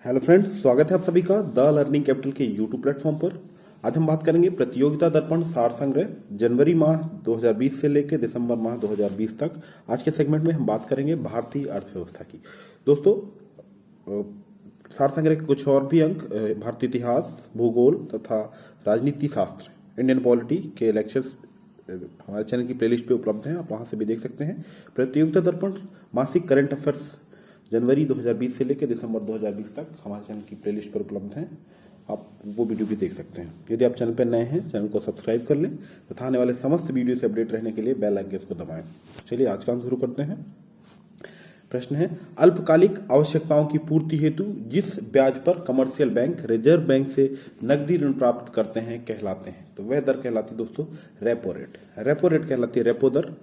Hello friends, स्वागत है आप सभी का द लर्निंग कैपिटल के यूट्यूब प्लेटफॉर्म पर। आज हम बात करेंगे प्रतियोगिता दर्पण सार संग्रह जनवरी माह 2020 से लेकर दिसंबर माह 2020 तक। आज के सेगमेंट में हम बात करेंगे भारतीय अर्थव्यवस्था की। दोस्तों, सार संग्रह के कुछ और भी अंक भारतीय इतिहास, भूगोल तथा राजनीति शास्त्र, इंडियन पॉलिटी के लेक्चर्स हमारे चैनल की प्लेलिस्ट पे उपलब्ध हैं, आप वहां से भी देख सकते हैं। प्रतियोगिता दर्पण मासिक करंट अफेयर्स जनवरी 2020 से लेकर दिसंबर 2020 तक हमारे चैनल की प्लेलिस्ट पर उपलब्ध हैं, आप वो वीडियो भी देख सकते हैं। यदि आप चैनल पर नए हैं, चैनल को सब्सक्राइब कर लें तथा आने वाले समस्त वीडियो से अपडेट रहने के लिए बेल आइकन को दबाएं। चलिए आज का शुरू करते हैं। प्रश्न है, अल्पकालिक आवश्यकताओं की पूर्ति हेतु जिस ब्याज पर कमर्शियल बैंक रिजर्व बैंक से नकदी ऋण प्राप्त करते हैं कहलाते हैं। तो वह दर कहलाती है दोस्तों रेपो रेट। रेपो रेट कहलाती है रेपो दर।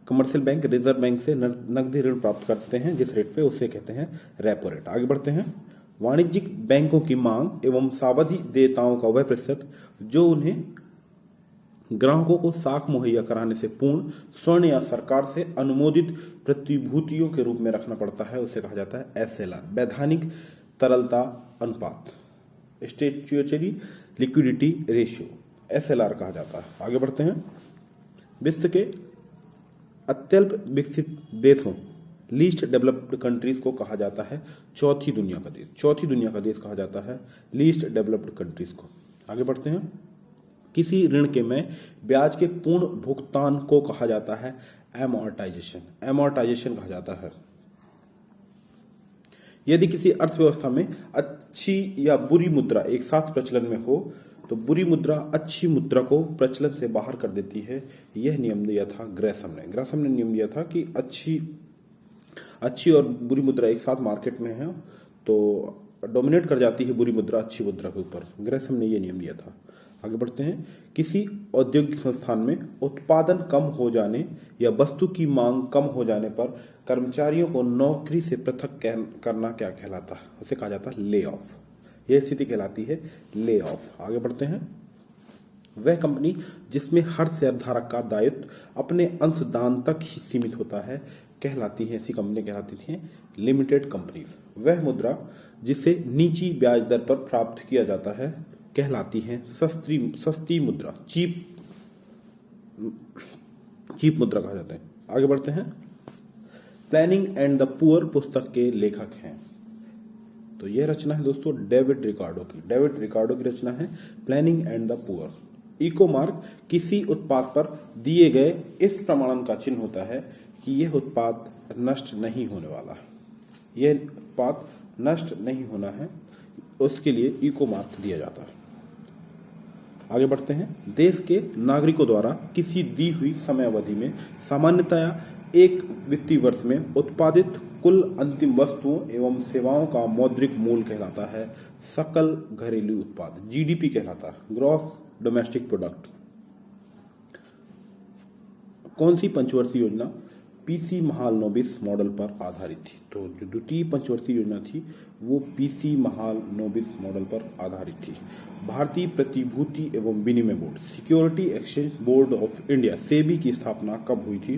कमर्शियल बैंक रिजर्व बैंक से नकदी ऋण प्राप्त करते हैं जिस रेट पे, उसे कहते हैं रेपो रेट। आगे बढ़ते हैं। वाणिज्यिक बैंकों की मांग एवं सावधि देयताओं का वह प्रतिशत जो उन्हें ग्राहकों को साख मुहैया कराने से पूर्ण स्वर्ण या सरकार से अनुमोदित प्रतिभूतियों के रूप में रखना पड़ता है, उसे कहा जाता है एसएलआर, वैधानिक तरलता अनुपात, स्टैट्यूटरी लिक्विडिटी रेशियो, एसएलआर कहा जाता है। आगे बढ़ते हैं। विश्व के अत्यल्प विकसित देशों, लीस्ट डेवलप्ड कंट्रीज को कहा जाता है चौथी दुनिया का देश। चौथी दुनिया का देश कहा जाता है लीस्ट डेवलप्ड कंट्रीज को। आगे बढ़ते हैं। किसी ऋण के में ब्याज के पूर्ण भुगतान को कहा जाता है एमोर्टाइजेशन। एमोर्टाइजेशन कहा जाता है। यदि किसी अर्थव्यवस्था में अच्छी या बुरी मुद्रा एक साथ प्रचलन में हो तो बुरी मुद्रा अच्छी मुद्रा को प्रचलन से बाहर कर देती है। यह नियम दिया था ग्रेसम ने। ग्रेसम ने नियम दिया था कि अच्छी और बुरी मुद्रा एक साथ मार्केट में है तो डोमिनेट कर जाती है बुरी मुद्रा अच्छी मुद्रा के ऊपर। ग्रेसम ने यह नियम दिया था। आगे बढ़ते हैं। किसी औद्योगिक संस्थान में उत्पादन कम हो जाने या वस्तु की मांग कम हो जाने पर कर्मचारियों को नौकरी से पृथक करना क्या कहलाता है? उसे कहा जाता है ले ऑफ। यह स्थिति कहलाती है ले ऑफ। आगे बढ़ते हैं। वह कंपनी जिसमें हर शेयर धारक का दायित्व अपने अंशदान तक ही सीमित होता है कहलाती है, ऐसी कंपनी कहलाती थी लिमिटेड कंपनीज। वह मुद्रा जिसे निजी ब्याज दर पर प्राप्त किया जाता है कहलाती है सस्ती मुद्रा, चीप मुद्रा कहा जाता है। आगे बढ़ते हैं। प्लानिंग एंड द पुअर पुस्तक के लेखक हैं। तो यह रचना है दोस्तों डेविड रिकार्डो की। डेविड रिकार्डो की रचना है planning and the poor. Eco mark किसी उत्पाद पर दिए गए इस प्रमाणन का चिन्ह होता है कि यह उत्पाद नष्ट नहीं होने वाला है। यह उत्पाद नष्ट नहीं होना है, उसके लिए इको मार्क दिया जाता है। आगे बढ़ते हैं। देश के नागरिकों द्वारा किसी दी हुई समय अवधि में सामान्यतया एक वित्तीय वर्ष में उत्पादित कुल अंतिम वस्तुओं एवं सेवाओं का मौद्रिक मूल्य कहलाता है सकल घरेलू उत्पाद, जीडीपी कहलाता है, ग्रॉस डोमेस्टिक प्रोडक्ट। कौन सी पंचवर्षीय योजना पीसी महालनोबिस मॉडल पर आधारित थी? तो जो द्वितीय पंचवर्षीय योजना थी वो पीसी महालनोबिस मॉडल पर आधारित थी। भारतीय प्रतिभूति एवं विनिमय board, security exchange board of India, SEBI की स्थापना कब हुई थी?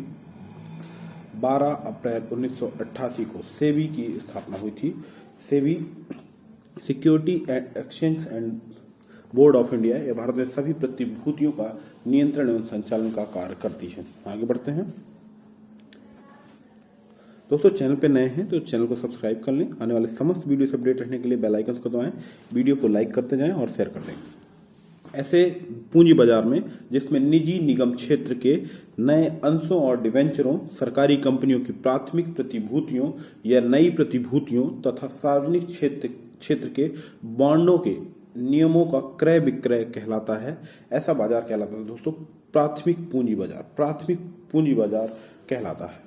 12 अप्रैल 1988 को सेबी की स्थापना हुई थी। SEBI security exchange and board of India, यह भारत में सभी प्रतिभूतियों का नियंत्रण एवं संचालन का कार्य करती है। आगे बढ़ते हैं। दोस्तों, चैनल पे नए हैं तो चैनल को सब्सक्राइब कर लें। आने वाले समस्त वीडियो से अपडेट रहने के लिए बेल आइकन को दबाएं। वीडियो को लाइक करते जाएं और शेयर कर दें। ऐसे पूंजी बाजार में जिसमें निजी निगम क्षेत्र के नए अंशों और डिवेंचरों, सरकारी कंपनियों की प्राथमिक प्रतिभूतियों या नई प्रतिभूतियों तथा सार्वजनिक क्षेत्र के बॉन्डों के नियमों का क्रय विक्रय कहलाता है, ऐसा बाजार कहलाता है दोस्तों प्राथमिक पूंजी बाजार। प्राथमिक पूंजी बाजार कहलाता है।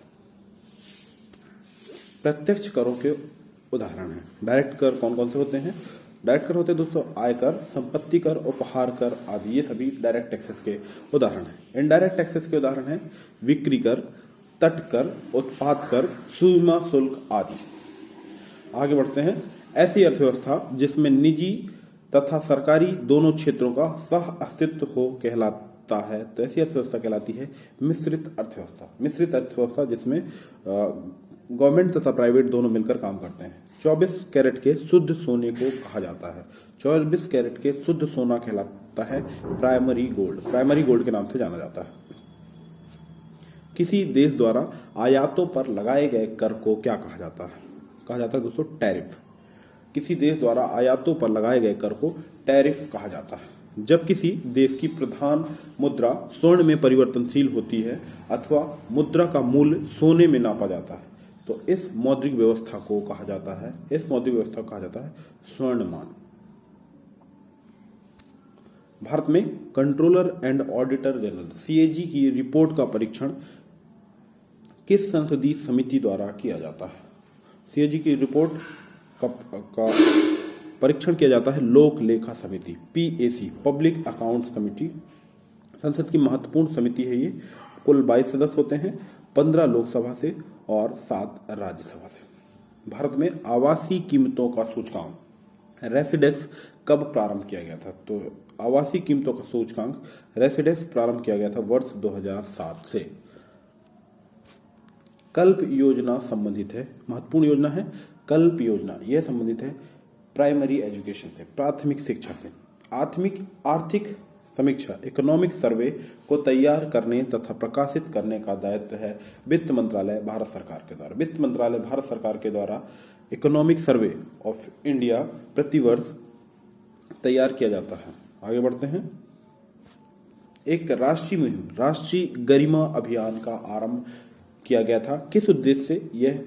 प्रत्यक्ष करों के उदाहरण हैं। डायरेक्ट कर कौन कौन से होते हैं? डायरेक्ट कर होते हैं दोस्तों आयकर, संपत्ति कर, उपहार कर आदि, ये सभी डायरेक्ट टैक्सेस के उदाहरण हैं। इनडायरेक्ट टैक्सेस के उदाहरण हैं बिक्री कर, तट कर, उत्पाद कर, सीमा शुल्क आदि। आगे बढ़ते हैं। ऐसी अर्थव्यवस्था जिसमें निजी तथा सरकारी दोनों क्षेत्रों का सह अस्तित्व हो कहलाता है, तो ऐसी अर्थव्यवस्था कहलाती है मिश्रित अर्थव्यवस्था। मिश्रित अर्थव्यवस्था जिसमें गवर्नमेंट तथा प्राइवेट दोनों मिलकर काम करते हैं। 24 कैरेट के शुद्ध सोने को कहा जाता है, 24 कैरेट के शुद्ध सोना कहलाता है प्राइमरी गोल्ड, प्राइमरी गोल्ड के नाम से जाना जाता है। किसी देश द्वारा आयातों पर लगाए गए कर को क्या कहा जाता है? कहा जाता है दोस्तों टैरिफ। किसी देश द्वारा आयातों पर लगाए गए कर को टैरिफ कहा जाता है। जब किसी देश की प्रधान मुद्रा स्वर्ण में परिवर्तनशील होती है अथवा मुद्रा का मूल्य सोने में नापा जाता है तो इस मौद्रिक व्यवस्था को कहा जाता है, इस मौद्रिक व्यवस्था को कहा जाता है स्वर्णमान। भारत में controller and auditor general CAG की रिपोर्ट का परीक्षण किस संसदीय समिति द्वारा किया जाता है? सीएजी की रिपोर्ट का परीक्षण किया जाता है लोक लेखा समिति, पीएसी, पब्लिक अकाउंट्स कमिटी। संसद की महत्वपूर्ण समिति है ये। कुल 22 सदस्य होते हैं, 15 लोकसभा से और 7 राज्यसभा से। भारत में आवासीय कीमतों का सूचकांक रेसिडेक्स कब प्रारंभ किया गया था? तो आवासीय कीमतों का सूचकांक रेसिडेक्स प्रारंभ किया गया था वर्ष 2007 से। कल्प योजना संबंधित है, महत्वपूर्ण योजना है कल्प योजना। यह संबंधित है प्राइमरी एजुकेशन से, प्राथमिक शिक्षा से। आर्थिक समीक्षा इकोनॉमिक सर्वे को तैयार करने तथा प्रकाशित करने का दायित्व है वित्त मंत्रालय भारत सरकार के द्वारा। वित्त मंत्रालय भारत सरकार के द्वारा इकोनॉमिक सर्वे ऑफ इंडिया प्रतिवर्ष तैयार किया जाता है। आगे बढ़ते हैं। एक राष्ट्रीय मुहिम राष्ट्रीय गरिमा अभियान का आरंभ किया गया था। किस उद्देश्य से यह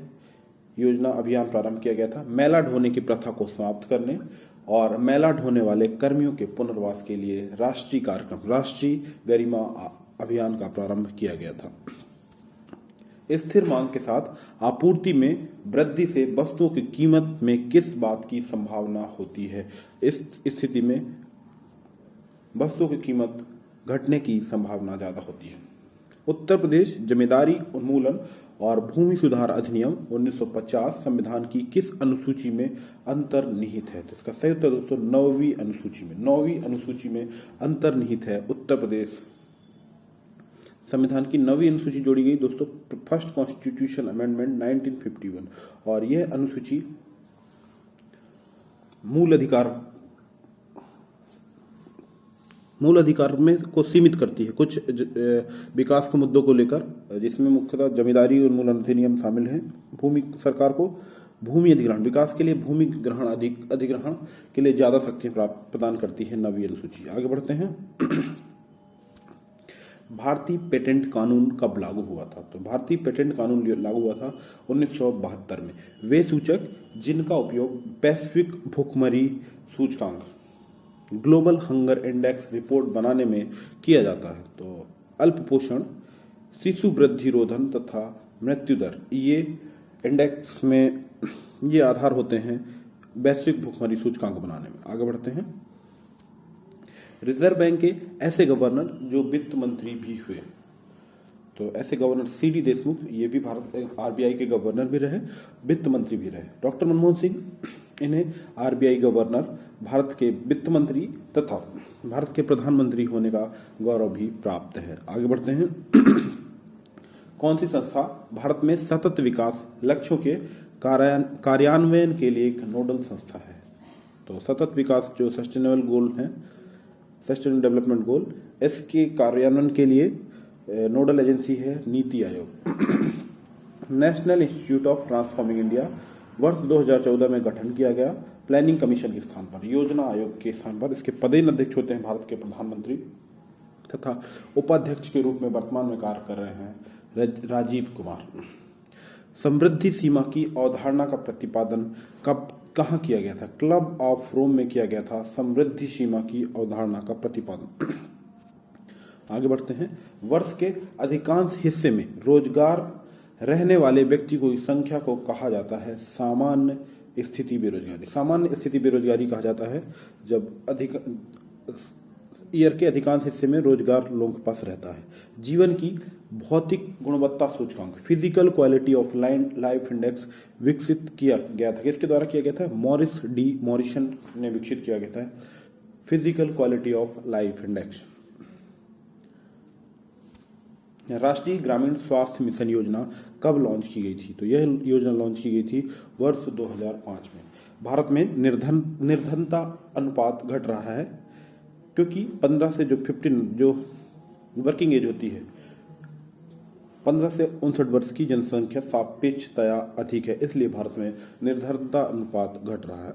योजना अभियान प्रारंभ किया गया था? मैला ढोने की प्रथा को समाप्त करने और मैला ढोने वाले कर्मियों के पुनर्वास के लिए राष्ट्रीय कार्यक्रम राष्ट्रीय गरिमा अभियान का प्रारंभ किया गया था। स्थिर मांग के साथ आपूर्ति में वृद्धि से वस्तुओं की कीमत में किस बात की संभावना होती है? इस स्थिति में वस्तुओं की कीमत घटने की संभावना ज्यादा होती है। उत्तर प्रदेश जमींदारी उन्मूलन और भूमि सुधार अधिनियम 1950 संविधान की किस अनुसूची में अंतर्निहित है? तो इसका सही उत्तर दोस्तों 9वीं अनुसूची में, 9वीं अनुसूची में अंतर्निहित है। उत्तर प्रदेश संविधान की 9वीं अनुसूची जोड़ी गई दोस्तों फर्स्ट कॉन्स्टिट्यूशन अमेंडमेंट 1951 और यह अनुसूची मूल अधिकार में को सीमित करती है कुछ विकास के मुद्दों को लेकर, जिसमें मुख्यतः जमींदारी उन्मूलन अधिनियम शामिल है। भूमि सरकार को भूमि अधिग्रहण विकास के लिए भूमि ग्रहण अधिग्रहण के लिए ज्यादा शक्तियां प्रदान करती है 9वीं अनुसूची। आगे बढ़ते हैं। भारतीय पेटेंट कानून कब लागू हुआ था? तो भारतीय पेटेंट कानून लागू हुआ था 1972 में। वे सूचक जिनका उपयोग वैश्विक भुखमरी सूचकांक ग्लोबल हंगर इंडेक्स रिपोर्ट बनाने में किया जाता है तो अल्प पोषण, शिशु वृद्धि रोधन तथा मृत्यु दर, ये इंडेक्स में ये आधार होते हैं वैश्विक भुखमरी सूचकांक बनाने में। आगे बढ़ते हैं। रिजर्व बैंक के ऐसे गवर्नर जो वित्त मंत्री भी हुए, तो ऐसे गवर्नर सीडी देशमुख, ये भी भारत आरबीआई के गवर्नर भी रहे, वित्त मंत्री भी रहे। डॉक्टर मनमोहन सिंह, इन्हें आरबीआई गवर्नर, भारत के वित्त मंत्री तथा भारत के प्रधानमंत्री होने का गौरव भी प्राप्त है। आगे बढ़ते हैं। कौन सी संस्था भारत में सतत विकास लक्ष्यों के कार्यान्वयन के लिए एक नोडल संस्था है? तो सतत विकास जो सस्टेनेबल गोल है, सस्टेनेबल डेवलपमेंट गोल, इसके कार्यान्वयन के लिए नोडल एजेंसी है NITI Aayog. National institute of transforming India वर्ष 2014 में गठन किया गया प्लानिंग कमीशन के स्थान पर, योजना आयोग के स्थान पर। इसके पदेन अध्यक्ष होते हैं भारत के प्रधानमंत्री तथा उपाध्यक्ष के रूप में वर्तमान में कार्य कर रहे हैं राजीव कुमार। समृद्धि सीमा की अवधारणा का प्रतिपादन कहाँ किया गया था? क्लब ऑफ रोम में किया गया था समृद्धि सीमा की अवधारणा का प्रतिपादन। आगे बढ़ते हैं। वर्ष के अधिकांश हिस्से में रोजगार रहने वाले व्यक्ति की संख्या को कहा जाता है सामान्य स्थिति बेरोजगारी। सामान्य स्थिति बेरोजगारी कहा जाता है जब ईयर के अधिकांश हिस्से में रोजगार लोगों के पास रहता है। जीवन की भौतिक गुणवत्ता सूचकांक physical quality of life index विकसित किया गया था। किसके द्वारा किया गया था? मॉरिसन ने विकसित किया गया था physical quality of life index. राष्ट्रीय ग्रामीण स्वास्थ्य मिशन योजना कब लॉन्च की गई थी? तो यह योजना लॉन्च की गई थी वर्ष 2005 में। भारत में निर्धनता अनुपात घट रहा है क्योंकि 15 से जो 15 जो वर्किंग एज होती है, 15 से 59 वर्ष की जनसंख्या सापेक्षतया अधिक है, इसलिए भारत में निर्धनता अनुपात घट रहा है।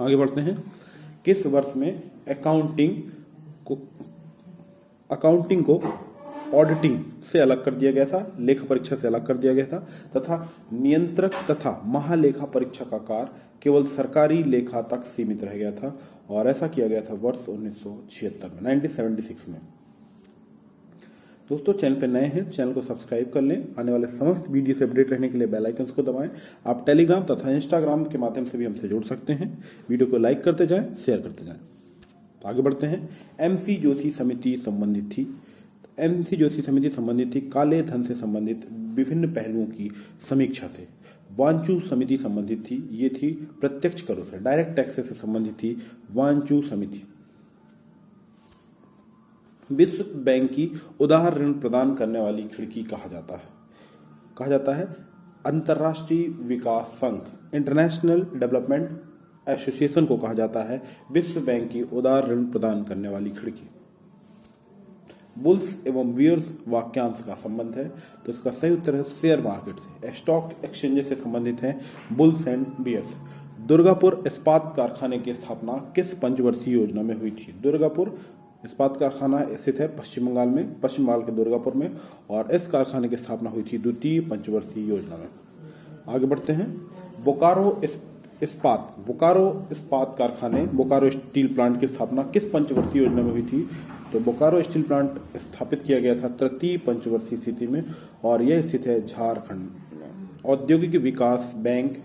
आगे बढ़ते हैं। किस वर्ष में अकाउंटिंग को ऑडिटिंग से अलग कर दिया गया था, लेखा परीक्षा से अलग कर दिया गया था, तथा नियंत्रक तथा महालेखा परीक्षा का कार्य केवल सरकारी लेखा तक सीमित रह गया था, और ऐसा किया गया था वर्ष 1976 में, 1976 में। दोस्तों, चैनल पर नए हैं, चैनल को सब्सक्राइब कर लें। आने वाले समस्त वीडियो से अपडेट रहने के लिए बेल आइकन को दबाएं। आप टेलीग्राम तथा इंस्टाग्राम के माध्यम से भी हमसे जुड़ सकते हैं। वीडियो को लाइक करते जाएं, शेयर करते जाएं। आगे बढ़ते हैं। एमसी जोशी समिति संबंधित थी। एमसी जोशी समिति संबंधित थी काले धन से संबंधित विभिन्न पहलुओं की समीक्षा से। वांचू समिति संबंधित थी, ये थी प्रत्यक्ष करों से, डायरेक्ट टैक्सेस से संबंधित थी वांचू समिति। विश्व बैंक की उदार ऋण प्रदान करने वाली खिड़की कहा जाता है अंतर्राष्ट्रीय विकास संघ, इंटरनेशनल डेवलपमेंट एसोसिएशन को कहा जाता है विश्व बैंक की उदार ऋण प्रदान करने वाली खिड़की। बुल्स एवं बियर्स वाक्यांश का संबंध है, तो इसका सही उत्तर है शेयर मार्केट से, स्टॉक एक्सचेंज से संबंधित है बुल्स एंड बियर्स। दुर्गापुर इस्पात कारखाने की स्थापना किस पंचवर्षीय योजना में हुई थी? दुर्गापुर इस्पात कारखाना स्थित है पश्चिम बंगाल में, पश्चिम बंगाल के दुर्गापुर में, और इस कारखाने की स्थापना हुई थी द्वितीय पंचवर्षीय योजना में। आगे बढ़ते हैं। बोकारो इस्पात कारखाने, बोकारो स्टील प्लांट की स्थापना किस पंचवर्षीय योजना में हुई थी? तो बोकारो स्टील प्लांट स्थापित किया गया था तृतीय पंचवर्षीय स्थिति में, और यह स्थित है झारखंड में। औद्योगिक विकास bank,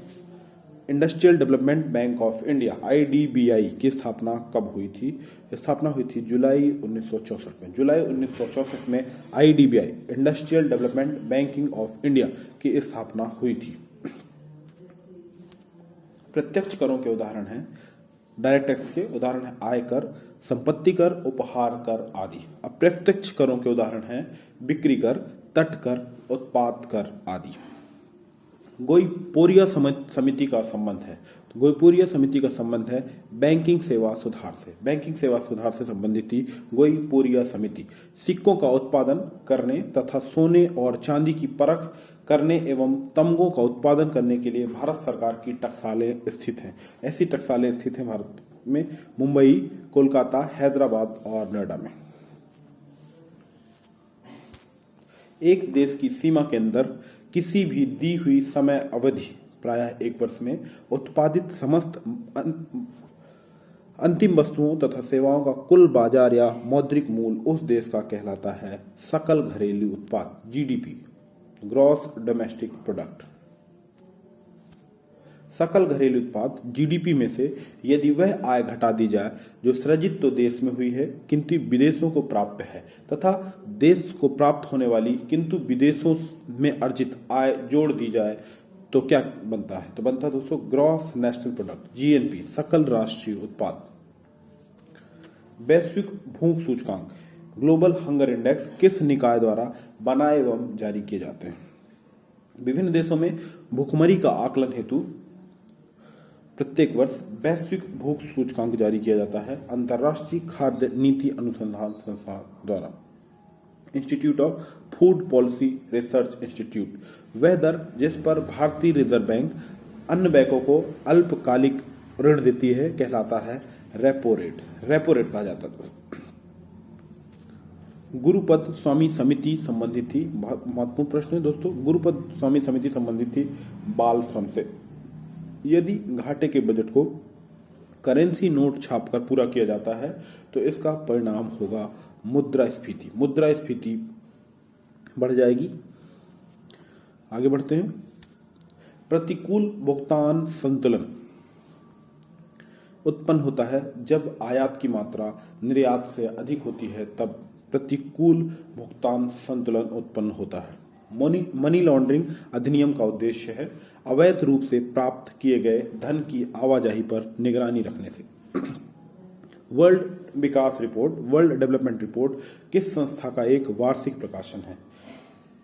industrial development bank of India IDBI की स्थापना कब हुई थी? स्थापना हुई थी जुलाई 1964 में। जुलाई 1964 में IDBI, industrial development banking of India की स्थापना हुई थी। प्रत्यक्ष करों के उदाहरण हैं, डायरेक्ट टैक्स के उदाहरण है आयकर, संपत्ति कर, उपहार कर आदि। अप्रत्यक्ष करों के उदाहरण हैं बिक्री कर, तट कर, उत्पाद कर आदि। गोईपोरिया समिति का संबंध है, तो गोईपोरिया समिति का संबंध है बैंकिंग सेवा सुधार से। बैंकिंग सेवा सुधार से संबंधित थी गोईपोरिया समिति। सिक्कों का उत्पादन करने तथा सोने और चांदी की परख करने एवं तमगों का उत्पादन करने के लिए भारत सरकार की टकसालें स्थित हैं। ऐसी टकसालें स्थित हैं भारत में मुंबई, कोलकाता, हैदराबाद और नोएडा में। एक देश की सीमा के अंदर किसी भी दी हुई समय अवधि, प्रायः 1 वर्ष में, उत्पादित समस्त अंतिम वस्तुओं तथा सेवाओं का कुल बाजार या मौद्रिक मूल्य उस देश का कहलाता है सकल घरेलू उत्पाद, GDP, ग्रॉस डोमेस्टिक प्रोडक्ट। सकल घरेलू उत्पाद GDP में से यदि वह आय घटा दी जाए जो सृजित तो देश में हुई है किंतु विदेशों को प्राप्य है, तथा देश को प्राप्त होने वाली किंतु विदेशों में अर्जित आय जोड़ दी जाए तो क्या बनता है? तो बनता है दोस्तों ग्रॉस नेशनल प्रोडक्ट, GNP, सकल राष्ट्रीय उत्पाद। वैश्विक भूख सूचकांक, ग्लोबल हंगर इंडेक्स किस निकाय द्वारा बनाए एवं जारी किए जाते हैं? विभिन्न देशों में भूखमरी का आकलन हेतु प्रत्येक वर्ष वैश्विक भूख सूचकांक जारी किया जाता है अंतर्राष्ट्रीय खाद्य नीति अनुसंधान संस्थान द्वारा, institute of food policy research institute. वह दर जिस पर भारतीय रिजर्व बैंक अन्य बैंकों को अल्पकालिक ऋण देती है कहलाता है रेपो रेट। रेपो रेट कहा जाता है। गुरुपद स्वामी समिति संबंधित थी, महत्वपूर्ण प्रश्न है दोस्तों। गुरुपद स्वामी समिति संबंधित थी बाल श्रम से। यदि घाटे के बजट को करेंसी नोट छापकर पूरा किया जाता है तो इसका परिणाम होगा मुद्रास्फीति। मुद्रास्फीति बढ़ जाएगी। आगे बढ़ते हैं। प्रतिकूल भुगतान संतुलन उत्पन्न होता है जब आयात की मात्रा निर्यात से अधिक होती है, तब प्रतिकूल भुगतान संतुलन उत्पन्न होता है। मनी लॉन्ड्रिंग अधिनियम का उद्देश्य है अवैध रूप से प्राप्त किए गए धन की आवाजाही पर निगरानी रखने से। वर्ल्ड विकास रिपोर्ट, वर्ल्ड डेवलपमेंट रिपोर्ट किस संस्था का एक वार्षिक प्रकाशन है?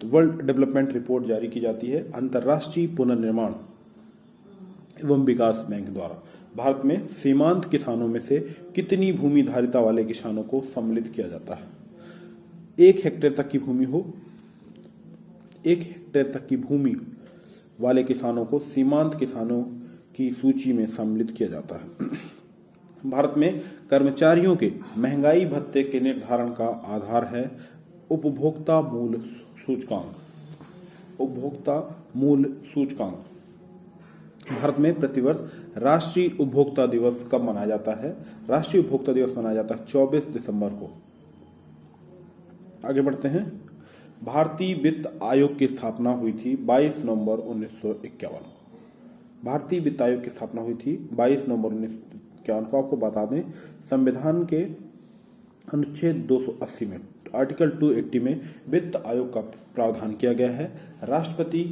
तो वर्ल्ड डेवलपमेंट रिपोर्ट जारी की जाती है अंतर्राष्ट्रीय पुनर्निर्माण एवं विकास बैंक द्वारा। भारत में सीमांत किसानों में से कितनी भूमि धारिता वाले किसानों को सम्मिलित किया जाता है? 1 हेक्टेयर तक की भूमि हो, 1 हेक्टेयर तक की भूमि वाले किसानों को सीमांत किसानों की सूची में सम्मिलित किया जाता है। भारत में कर्मचारियों के महंगाई भत्ते के निर्धारण का आधार है उपभोक्ता मूल्य सूचकांक। उपभोक्ता मूल्य सूचकांक। भारत में प्रतिवर्ष राष्ट्रीय उपभोक्ता दिवस कब मनाया जाता है? राष्ट्रीय उपभोक्ता दिवस मनाया जाता है 24 दिसंबर को। आगे बढ़ते हैं। भारतीय वित्त आयोग की स्थापना हुई थी 22 नवंबर 1951। भारतीय वित्त आयोग की स्थापना हुई थी 22 नवंबर 1951 को। आपको बता दें, संविधान के अनुच्छेद 280 में, आर्टिकल 280 में वित्त आयोग का प्रावधान किया गया है। राष्ट्रपति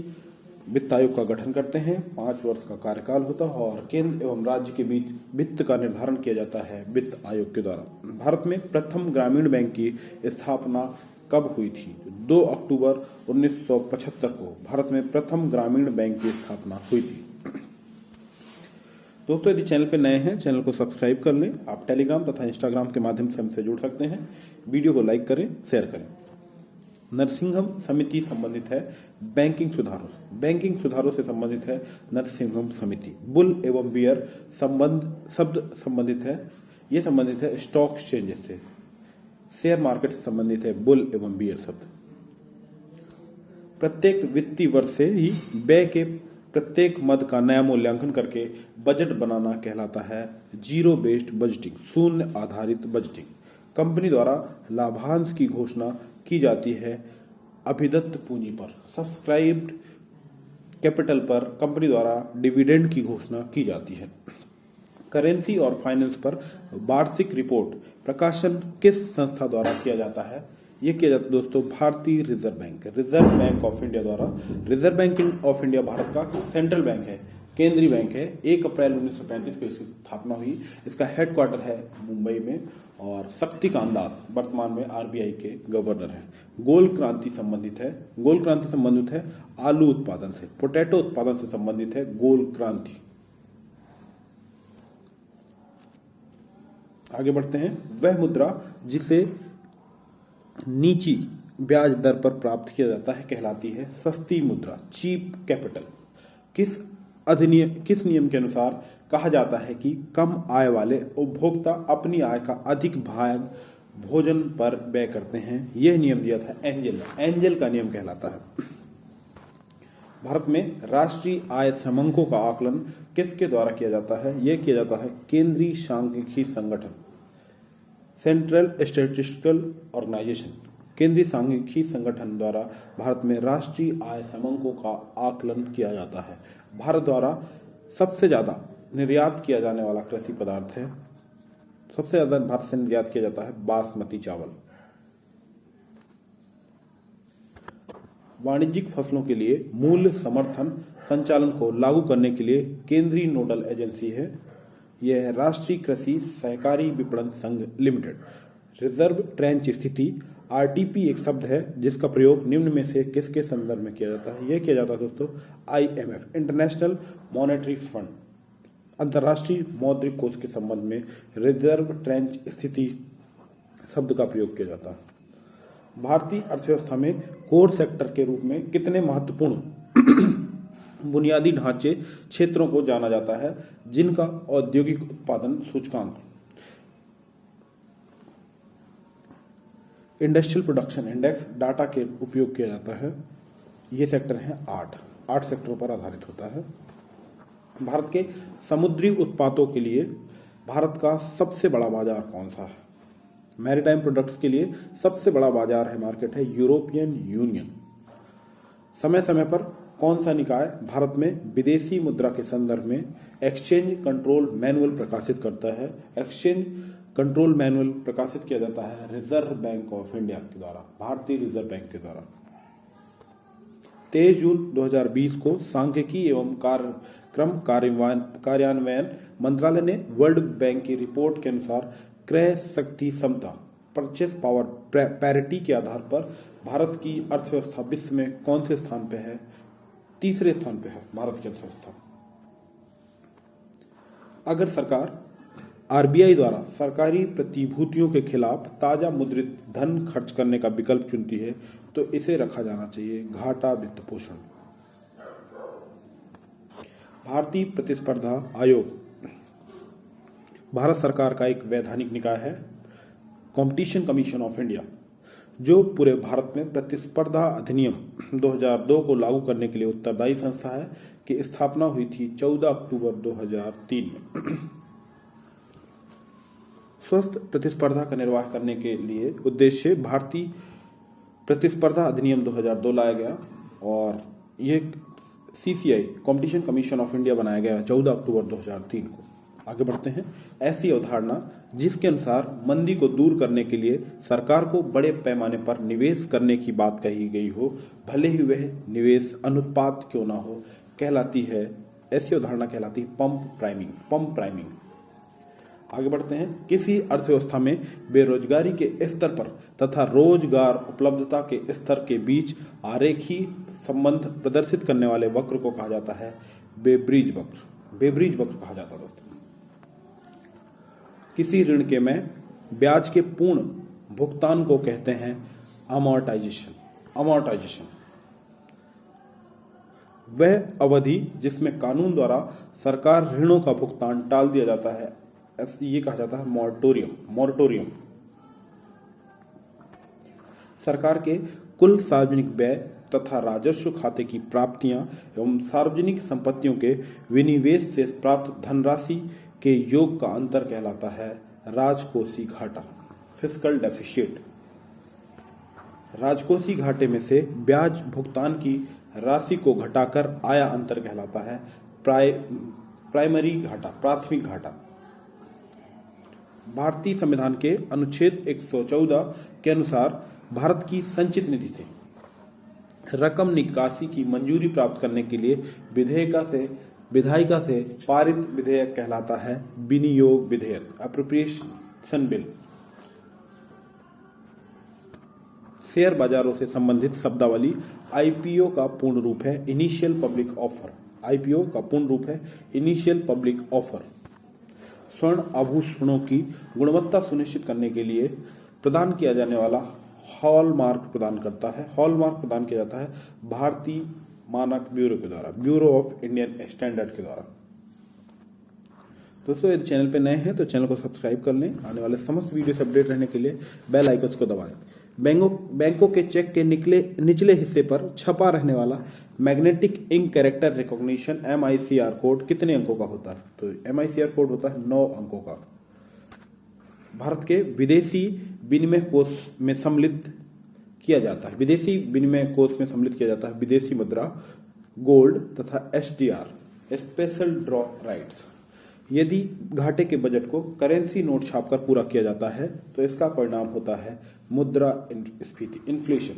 वित्त आयोग का गठन करते हैं, 5 वर्ष का कार्यकाल होता है और केंद्र एवं राज्य के बीच वित्त का निर्धारण किया जाता है वित्त आयोग के द्वारा। भारत में प्रथम ग्रामीण बैंक की स्थापना कब हुई थी? 2 अक्टूबर 1975 को भारत में प्रथम ग्रामीण बैंक की स्थापना हुई थी। दोस्तों, यदि चैनल पर नए हैं, चैनल को सब्सक्राइब कर लें। आप टेलीग्राम तथा इंस्टाग्राम के माध्यम से हमसे जुड़ सकते हैं। वीडियो को लाइक करें, शेयर करें। नरसिंघम समिति संबंधित है बैंकिंग सुधारों से। बैंकिंग सुधारों से संबंधित है नरसिंघम समिति। बुल एवं बियर शब्द संबंधित है, ये संबंधित है स्टॉक एक्सचेंज से। शेयर मार्केट से संबंधित है बुल एवं बियर शब्द। प्रत्येक वित्तीय वर्ष से ही व्यय के प्रत्येक मद का नया मूल्यांकन करके बजट बनाना कहलाता है जीरो बेस्ड बजटिंग, शून्य आधारित बजटिंग। कंपनी द्वारा लाभांश की घोषणा की जाती है अभिदत्त पूंजी पर, सब्सक्राइब्ड कैपिटल पर कंपनी द्वारा डिविडेंड की घोषणा की जाती है। करेंसी और फाइनेंस पर वार्षिक रिपोर्ट प्रकाशन किस संस्था द्वारा किया जाता है? ये किया जाता है दोस्तों भारतीय reserve bank, reserve bank of India द्वारा। Reserve bank of India Bharat का सेंट्रल बैंक है, केंद्रीय बैंक है। 1 अप्रैल 1935 को इसकी स्थापना हुई। इसका हेडक्वार्टर है मुंबई में और शक्तिकांत दास वर्तमान में आरबीआई के गवर्नर हैं। गोल क्रांति संबंधित है, गोल क्रांति संबंधित है आलू उत्पादन से, पोटैटो उत्पादन से संबंधित है गोल क्रांति। आगे बढ़ते हैं। वह मुद्रा जिसे नीची ब्याज दर पर प्राप्त किया जाता है कहलाती है सस्ती मुद्रा, चीप कैपिटल। किस नियम के अनुसार कहा जाता है कि कम आय वाले उपभोक्ता अपनी आय का अधिक भाग भोजन पर व्यय करते हैं? यह नियम दिया था एंजल का नियम कहलाता है। भारत में राष्ट्रीय आय समंकों का आकलन किसके द्वारा किया जाता है? यह किया जाता है केंद्रीय सांख्यिकी संगठन, सेंट्रल स्टैटिस्टिकल ऑर्गेनाइजेशन। केंद्रीय सांख्यिकी संगठन द्वारा भारत में राष्ट्रीय आय समंकों का आकलन किया जाता है। भारत द्वारा सबसे ज्यादा निर्यात किया जाने वाला कृषि पदार्थ है, सबसे ज्यादा भारत से निर्यात किया जाता है बासमती चावल। वाणिज्यिक फसलों के लिए मूल्य समर्थन संचालन को लागू करने के लिए केंद्रीय नोडल एजेंसी है, यह है राष्ट्रीय कृषि सहकारी विपणन संघ लिमिटेड। रिजर्व ट्रेंच स्थिति, आरटीपी एक शब्द है जिसका प्रयोग निम्न में से किसके संदर्भ में किया जाता है? यह किया जाता है दोस्तों आईएमएफ, इंटरनेशनल मॉनेटरी फंड, अंतर्राष्ट्रीय मौद्रिक कोष के संबंध में रिजर्व ट्रेंच स्थिति शब्द का प्रयोग किया जाता है। भारतीय अर्थव्यवस्था में कोर सेक्टर के रूप में कितने महत्वपूर्ण बुनियादी ढांचे क्षेत्रों को जाना जाता है जिनका औद्योगिक उत्पादन सूचकांक, इंडस्ट्रियल प्रोडक्शन इंडेक्स डाटा के उपयोग किया जाता है? ये सेक्टर हैं 8 सेक्टरों पर आधारित होता है। भारत के समुद्री उत्पादों के लिए भारत का सबसे बड़ा बाजार कौन सा है? मैरीटाइम प्रोडक्ट्स के लिए सबसे बड़ा बाजार है, मार्केट है यूरोपियन यूनियन। समय समय पर कौन सा निकाय भारत में विदेशी मुद्रा के संदर्भ में एक्सचेंज कंट्रोल मैनुअल प्रकाशित करता है? एक्सचेंज कंट्रोल मैनुअल प्रकाशित किया जाता है रिजर्व बैंक ऑफ इंडिया के द्वारा, भारतीय रिजर्व बैंक के द्वारा। 23 जून 2020 को सांख्यिकी एवं कार्यक्रम कार्यान्वयन मंत्रालय ने वर्ल्ड बैंक की रिपोर्ट के अनुसार क्रय शक्ति क्षमता परचेस पावर पैरिटी के आधार पर भारत की अर्थव्यवस्था विश्व में कौन से स्थान पे है? तीसरे स्थान पे है भारत की अर्थव्यवस्था। अगर सरकार आरबीआई द्वारा सरकारी प्रतिभूतियों के खिलाफ ताजा मुद्रित धन खर्च करने का विकल्प चुनती है तो इसे रखा जाना चाहिए घाटा वित्त पोषण। भारतीय प्रतिस्पर्धा आयोग भारत सरकार का एक वैधानिक निकाय है, कंपटीशन कमीशन ऑफ इंडिया, जो पूरे भारत में प्रतिस्पर्धा अधिनियम 2002 को लागू करने के लिए उत्तरदायी संस्था है, की स्थापना हुई थी 14 अक्टूबर 2003 में। स्वस्थ प्रतिस्पर्धा का निर्वाह करने के लिए उद्देश्य भारतीय प्रतिस्पर्धा अधिनियम 2002 लाया गया और यह CCI competition commission of India बनाया गया 14 अक्टूबर 2003 को। आगे बढ़ते हैं। ऐसी अवधारणा जिसके अनुसार मंदी को दूर करने के लिए सरकार को बड़े पैमाने पर निवेश करने की बात कही गई हो, भले ही वह निवेश अनुत्पाद क्यों ना हो, कहलाती है, ऐसी अवधारणा कहलाती है पंप प्राइमिंग। आगे बढ़ते हैं। किसी अर्थव्यवस्था में बेरोजगारी के स्तर पर तथा रोजगार उपलब्धता के स्तर के बीच आरेखीय संबंध प्रदर्शित करने वाले वक्र को कहा जाता है बेब्रिज वक्र कहा जाता है। किसी ऋण के में ब्याज के पूर्ण भुगतान को कहते हैं अमोर्टाइजेशन। वह अवधि जिसमें कानून द्वारा सरकार ऋणों का भुगतान टाल दिया जाता है, ये कहा जाता है मॉरटोरियम। सरकार के कुल सार्वजनिक व्यय तथा राजस्व खाते की प्राप्तियां एवं सार्वजनिक संपत्तियों के विनिवेश से प्राप्त धनराशि के योग का अंतर कहलाता है राजकोषीय घाटा, फिस्कल डेफिसिट। राजकोषीय घाटे में से ब्याज भुगतान की राशि को घटाकर आया अंतर कहलाता है प्राथमिक घाटा। भारतीय संविधान के अनुच्छेद 114 के अनुसार भारत की संचित निधि से रकम निकासी की मंजूरी प्राप्त करने के लिए विधायिका से पारित विधेयक कहलाता है विनियोग विधेयक, एप्रोप्रिएशन बिल। शेयर बाजारों से संबंधित शब्दावली आईपीओ का पूर्ण रूप है इनिशियल पब्लिक ऑफर। स्वर्ण आभूषणों की गुणवत्ता सुनिश्चित करने के लिए प्रदान किया जाने वाला हॉलमार्क प्रदान किया जाता है भारतीय मानक ब्यूरो के द्वारा, ब्यूरो ऑफ इंडियन स्टैंडर्ड के द्वारा। दोस्तों, यदि चैनल पे नए हैं तो चैनल को सब्सक्राइब कर लें। आने वाले समस्त वीडियो से अपडेट रहने के लिए बेल आइकन को दबाएं। बैंकों के चेक के निचले हिस्से पर छपा रहने वाला magnetic ink character recognition MICR code कितने अंकों का होता है? तो MICR कोड होता है 9 अंकों का। भारत के विदेशी विनिमय कोष में सम्मिलित किया जाता है विदेशी मुद्रा, गोल्ड तथा SDR, स्पेशल ड्रॉ राइट्स। यदि घाटे के बजट को करेंसी नोट छापकर पूरा किया जाता है तो इसका परिणाम होता है मुद्रास्फीति, इन्फ्लेशन।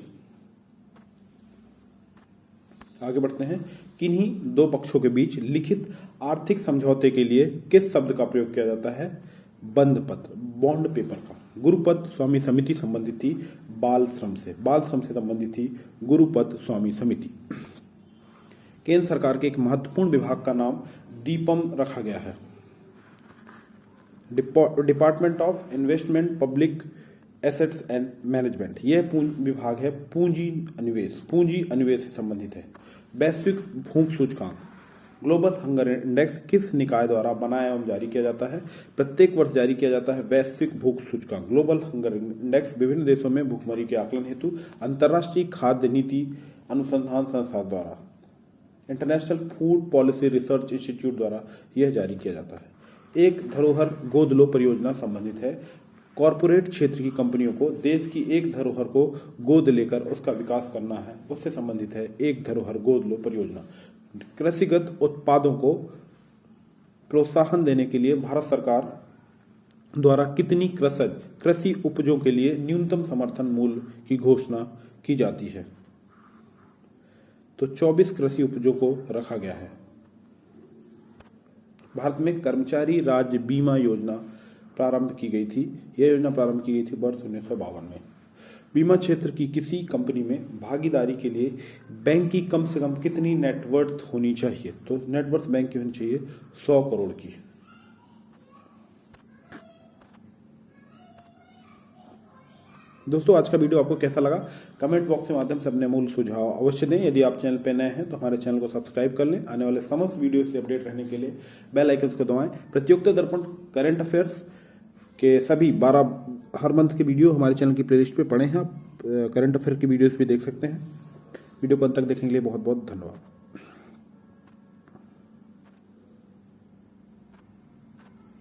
आगे बढ़ते हैं। किन्हीं दो पक्षों के बीच लिखित आर्थिक समझौते के लिए किस शब्द का प्रयोग किया जाता है? बंध पत्र, बॉन्ड पेपर का। गुरुपद स्वामी समिति संबंधित थी बाल श्रम से संबंधित थी गुरुपद स्वामी समिति। केंद्र सरकार के एक महत्वपूर्ण विभाग का नाम दीपम रखा गया है, department of investment public assets and management. यह विभाग है पूंजी अनुवेश से संबंधित है। वैश्विक भूख सूचकांक, ग्लोबल हंगर इंडेक्स किस निकाय द्वारा बनाया एवं जारी किया जाता है? प्रत्येक वर्ष जारी किया जाता है वैश्विक भूख सूचकांक, ग्लोबल हंगर इंडेक्स, विभिन्न देशों में भूखमरी के आकलन हेतु अंतर्राष्ट्रीय खाद्य नीति अनुसंधान संस्थान द्वारा, international food policy research institute द्वारा यह जारी किया जाता है। एक धरोहर गोद लो परियोजना संबंधित है कॉरपोरेट क्षेत्र की कंपनियों को देश की एक धरोहर को गोद लेकर उसका विकास करना है, उससे संबंधित है एक धरोहर गोद लो परियोजना। कृषिगत उत्पादों को प्रोत्साहन देने के लिए भारत सरकार द्वारा कितनी कृषि उपजों के लिए न्यूनतम समर्थन मूल्य की घोषणा की जाती है? तो 24 कृषि उपजों को रखा गया है। भारत में कर्मचारी राज्य बीमा योजना प्रारंभ की गई थी। यह योजना प्रारंभ की गई थी वर्ष 1952 में। बीमा क्षेत्र की किसी कंपनी में भागीदारी के लिए बैंक की कम से कम कितनी नेटवर्थ होनी चाहिए? तो नेटवर्थ बैंक की होनी चाहिए 100 करोड़ की। दोस्तों, आज का वीडियो आपको कैसा लगा? कमेंट बॉक्स के माध्यम से अपने मूल सुझाव अवश्य दें। यदि आप चैनल पर नए हैं तो हमारे चैनल को सब्सक्राइब कर लें। आने वाले समस्त वीडियो से अपडेट रहने के लिए बेल आइकन को दबाएं। प्रतियोगिता दर्पण करंट अफेयर्स के सभी 12 हर मंथ के वीडियो हमारे चैनल की प्लेलिस्ट पे पड़े हैं। आप करंट अफेयर की वीडियोस भी देख सकते हैं। वीडियो को अंत तक देखने के लिए बहुत बहुत धन्यवाद।